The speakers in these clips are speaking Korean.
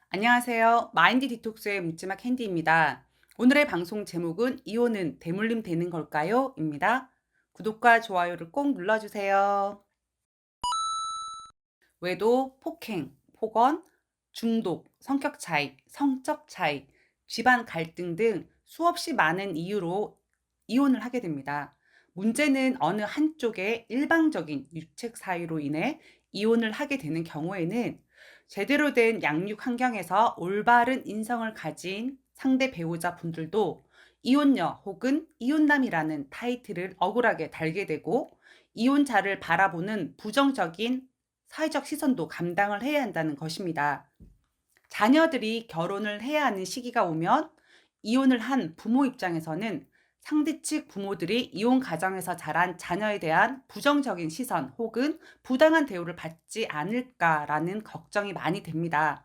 안녕하세요. 마인드 디톡스의 묻지마 캔디입니다. 오늘의 방송 제목은 이혼은 대물림 되는 걸까요? 입니다. 구독과 좋아요를 꼭 눌러주세요. 외도, 폭행, 폭언, 중독, 성격 차이, 성적 차이, 집안 갈등 등 수없이 많은 이유로 이혼을 하게 됩니다. 문제는 어느 한쪽의 일방적인 유책 사유로 인해 이혼을 하게 되는 경우에는 제대로 된 양육 환경에서 올바른 인성을 가진 상대 배우자 분들도 이혼녀 혹은 이혼남이라는 타이틀을 억울하게 달게 되고 이혼자를 바라보는 부정적인 사회적 시선도 감당을 해야 한다는 것입니다. 자녀들이 결혼을 해야 하는 시기가 오면 이혼을 한 부모 입장에서는 상대 측 부모들이 이혼 가정에서 자란 자녀에 대한 부정적인 시선 혹은 부당한 대우를 받지 않을까라는 걱정이 많이 됩니다.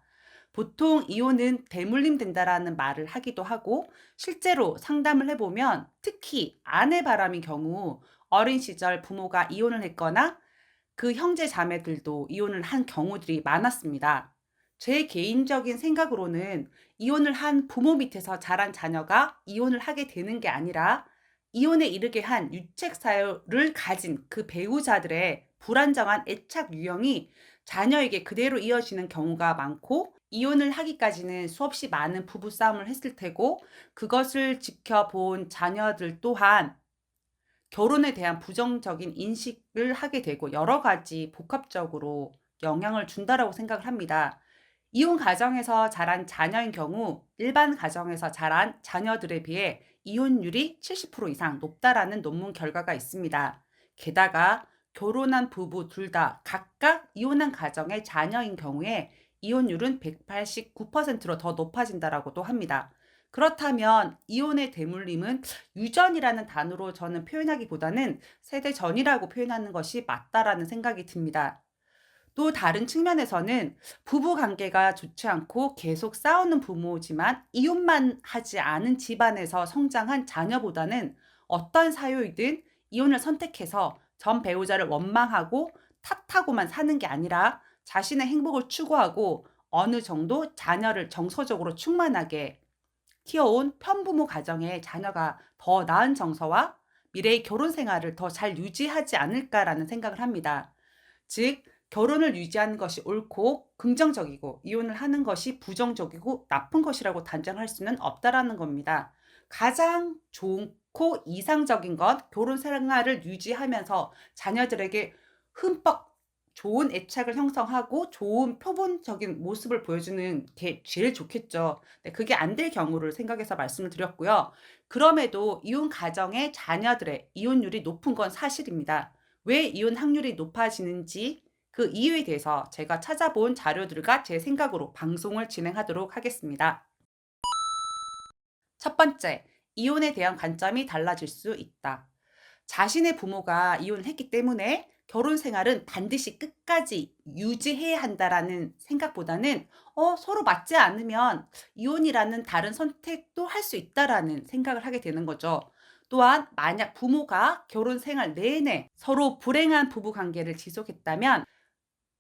보통 이혼은 대물림 된다라는 말을 하기도 하고 실제로 상담을 해보면 특히 아내 바람인 경우 어린 시절 부모가 이혼을 했거나 그 형제 자매들도 이혼을 한 경우들이 많았습니다. 제 개인적인 생각으로는 이혼을 한 부모 밑에서 자란 자녀가 이혼을 하게 되는 게 아니라 이혼에 이르게 한 유책 사유를 가진 그 배우자들의 불안정한 애착 유형이 자녀에게 그대로 이어지는 경우가 많고 이혼을 하기까지는 수없이 많은 부부 싸움을 했을 테고 그것을 지켜본 자녀들 또한 결혼에 대한 부정적인 인식을 하게 되고 여러 가지 복합적으로 영향을 준다라고 생각을 합니다. 이혼 가정에서 자란 자녀인 경우 일반 가정에서 자란 자녀들에 비해 이혼율이 70% 이상 높다라는 논문 결과가 있습니다. 게다가 결혼한 부부 둘 다 각각 이혼한 가정의 자녀인 경우에 이혼율은 189%로 더 높아진다라고도 합니다. 그렇다면 이혼의 대물림은 유전이라는 단어로 저는 표현하기보다는 세대 전이라고 표현하는 것이 맞다라는 생각이 듭니다. 또 다른 측면에서는 부부 관계가 좋지 않고 계속 싸우는 부모지만 이혼만 하지 않은 집안에서 성장한 자녀보다는 어떤 사유이든 이혼을 선택해서 전 배우자를 원망하고 탓하고만 사는 게 아니라 자신의 행복을 추구하고 어느 정도 자녀를 정서적으로 충만하게 키워온 편부모 가정의 자녀가 더 나은 정서와 미래의 결혼 생활을 더 잘 유지하지 않을까라는 생각을 합니다. 즉, 결혼을 유지하는 것이 옳고 긍정적이고 이혼을 하는 것이 부정적이고 나쁜 것이라고 단정할 수는 없다라는 겁니다. 가장 좋고 이상적인 건 결혼 생활을 유지하면서 자녀들에게 흠뻑 좋은 애착을 형성하고 좋은 표본적인 모습을 보여주는 게 제일 좋겠죠. 네, 그게 안 될 경우를 생각해서 말씀을 드렸고요. 그럼에도 이혼 가정의 자녀들의 이혼율이 높은 건 사실입니다. 왜 이혼 확률이 높아지는지 그 이유에 대해서 제가 찾아본 자료들과 제 생각으로 방송을 진행하도록 하겠습니다. 첫 번째, 이혼에 대한 관점이 달라질 수 있다. 자신의 부모가 이혼을 했기 때문에 결혼 생활은 반드시 끝까지 유지해야 한다라는 생각보다는 서로 맞지 않으면 이혼이라는 다른 선택도 할 수 있다라는 생각을 하게 되는 거죠. 또한 만약 부모가 결혼 생활 내내 서로 불행한 부부 관계를 지속했다면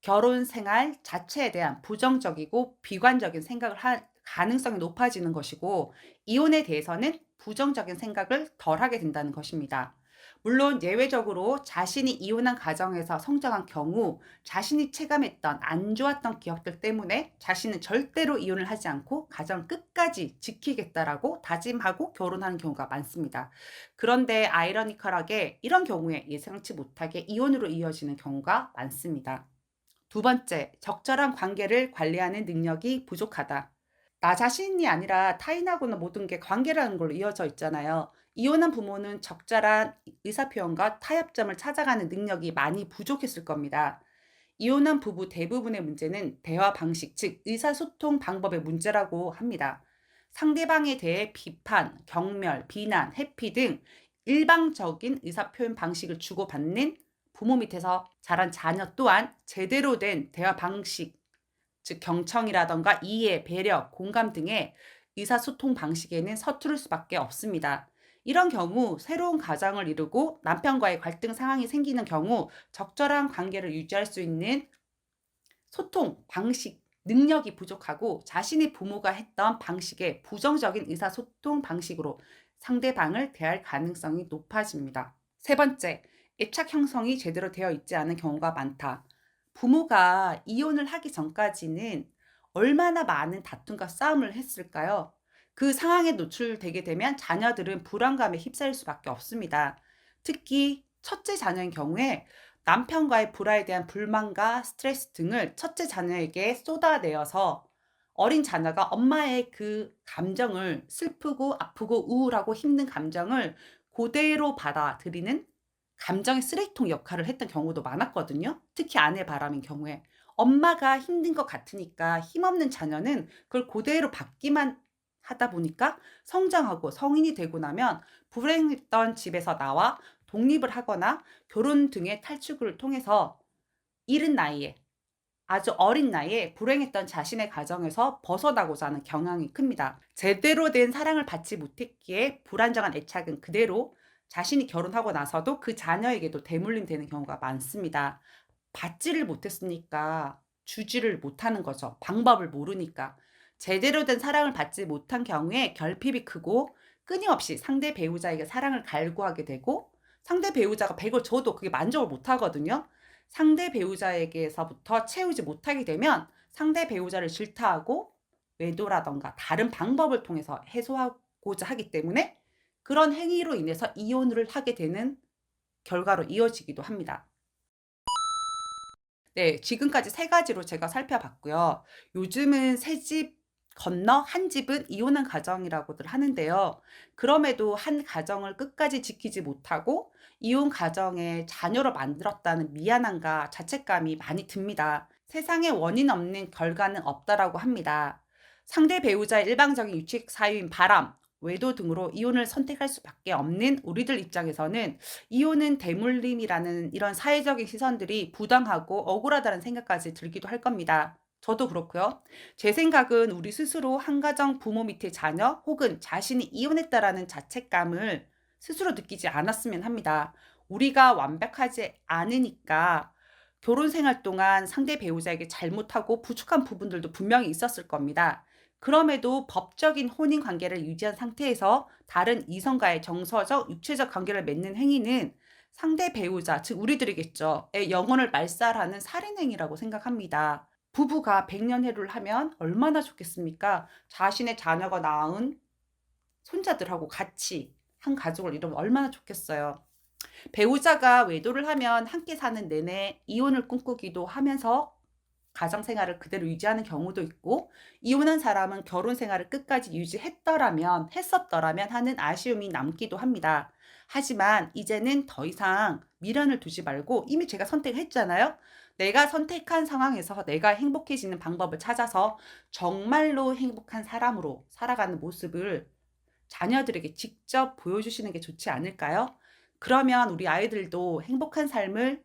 결혼 생활 자체에 대한 부정적이고 비관적인 생각을 할 가능성이 높아지는 것이고 이혼에 대해서는 부정적인 생각을 덜 하게 된다는 것입니다. 물론 예외적으로 자신이 이혼한 가정에서 성장한 경우 자신이 체감했던 안 좋았던 기억들 때문에 자신은 절대로 이혼을 하지 않고 가정 끝까지 지키겠다라고 다짐하고 결혼하는 경우가 많습니다. 그런데 아이러니컬하게 이런 경우에 예상치 못하게 이혼으로 이어지는 경우가 많습니다. 두 번째, 적절한 관계를 관리하는 능력이 부족하다. 나 자신이 아니라 타인하고는 모든 게 관계라는 걸로 이어져 있잖아요. 이혼한 부모는 적절한 의사표현과 타협점을 찾아가는 능력이 많이 부족했을 겁니다. 이혼한 부부 대부분의 문제는 대화 방식, 즉 의사소통 방법의 문제라고 합니다. 상대방에 대해 비판, 경멸, 비난, 회피 등 일방적인 의사표현 방식을 주고받는 부모 밑에서 자란 자녀 또한 제대로 된 대화 방식, 즉 경청이라던가 이해, 배려, 공감 등의 의사소통 방식에는 서투를 수밖에 없습니다. 이런 경우 새로운 가정을 이루고 남편과의 갈등 상황이 생기는 경우 적절한 관계를 유지할 수 있는 소통 방식 능력이 부족하고 자신의 부모가 했던 방식의 부정적인 의사소통 방식으로 상대방을 대할 가능성이 높아집니다. 세 번째, 애착 형성이 제대로 되어 있지 않은 경우가 많다. 부모가 이혼을 하기 전까지는 얼마나 많은 다툼과 싸움을 했을까요? 그 상황에 노출되게 되면 자녀들은 불안감에 휩싸일 수밖에 없습니다. 특히 첫째 자녀인 경우에 남편과의 불화에 대한 불만과 스트레스 등을 첫째 자녀에게 쏟아내어서 어린 자녀가 엄마의 그 감정을, 슬프고 아프고 우울하고 힘든 감정을 그대로 받아들이는 감정의 쓰레기통 역할을 했던 경우도 많았거든요. 특히 아내 바람인 경우에. 엄마가 힘든 것 같으니까 힘없는 자녀는 그걸 그대로 받기만 하다 보니까 성장하고 성인이 되고 나면 불행했던 집에서 나와 독립을 하거나 결혼 등의 탈출구를 통해서 이른 나이에, 아주 어린 나이에 불행했던 자신의 가정에서 벗어나고자 하는 경향이 큽니다. 제대로 된 사랑을 받지 못했기에 불안정한 애착은 그대로 자신이 결혼하고 나서도 그 자녀에게도 대물림되는 경우가 많습니다. 받지를 못했으니까 주지를 못하는 거죠. 방법을 모르니까. 제대로 된 사랑을 받지 못한 경우에 결핍이 크고 끊임없이 상대 배우자에게 사랑을 갈구하게 되고 상대 배우자가 100을 줘도 그게 만족을 못 하거든요. 상대 배우자에게서부터 채우지 못하게 되면 상대 배우자를 질타하고 외도라던가 다른 방법을 통해서 해소하고자 하기 때문에 그런 행위로 인해서 이혼을 하게 되는 결과로 이어지기도 합니다. 네. 지금까지 세 가지로 제가 살펴봤고요. 요즘은 새 집 건너 한 집은 이혼한 가정이라고들 하는데요. 그럼에도 한 가정을 끝까지 지키지 못하고 이혼 가정의 자녀로 만들었다는 미안함과 자책감이 많이 듭니다. 세상에 원인 없는 결과는 없다라고 합니다. 상대 배우자의 일방적인 유책 사유인 바람, 외도 등으로 이혼을 선택할 수밖에 없는 우리들 입장에서는 이혼은 대물림이라는 이런 사회적인 시선들이 부당하고 억울하다는 생각까지 들기도 할 겁니다. 저도 그렇고요. 제 생각은 우리 스스로 한 가정 부모 밑에 자녀 혹은 자신이 이혼했다라는 자책감을 스스로 느끼지 않았으면 합니다. 우리가 완벽하지 않으니까 결혼 생활 동안 상대 배우자에게 잘못하고 부족한 부분들도 분명히 있었을 겁니다. 그럼에도 법적인 혼인 관계를 유지한 상태에서 다른 이성과의 정서적, 육체적 관계를 맺는 행위는 상대 배우자, 즉 우리들이겠죠. 의 영혼을 말살하는 살인 행위라고 생각합니다. 부부가 백년해를 하면 얼마나 좋겠습니까? 자신의 자녀가 낳은 손자들하고 같이 한 가족을 이루면 얼마나 좋겠어요. 배우자가 외도를 하면 함께 사는 내내 이혼을 꿈꾸기도 하면서 가정 생활을 그대로 유지하는 경우도 있고, 이혼한 사람은 결혼 생활을 끝까지 했었더라면 하는 아쉬움이 남기도 합니다. 하지만 이제는 더 이상 미련을 두지 말고 이미 제가 선택했잖아요. 내가 선택한 상황에서 내가 행복해지는 방법을 찾아서 정말로 행복한 사람으로 살아가는 모습을 자녀들에게 직접 보여주시는 게 좋지 않을까요? 그러면 우리 아이들도 행복한 삶을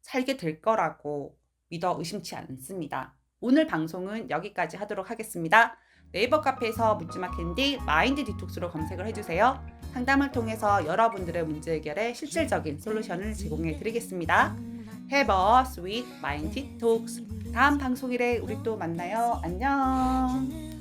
살게 될 거라고 믿어 의심치 않습니다. 오늘 방송은 여기까지 하도록 하겠습니다. 네이버 카페에서 묻지마 캔디 마인드 디톡스로 검색을 해주세요. 상담을 통해서 여러분들의 문제 해결에 실질적인 솔루션을 제공해 드리겠습니다. Have a sweet mind detox. 다음 방송일에 우리 또 만나요. 안녕.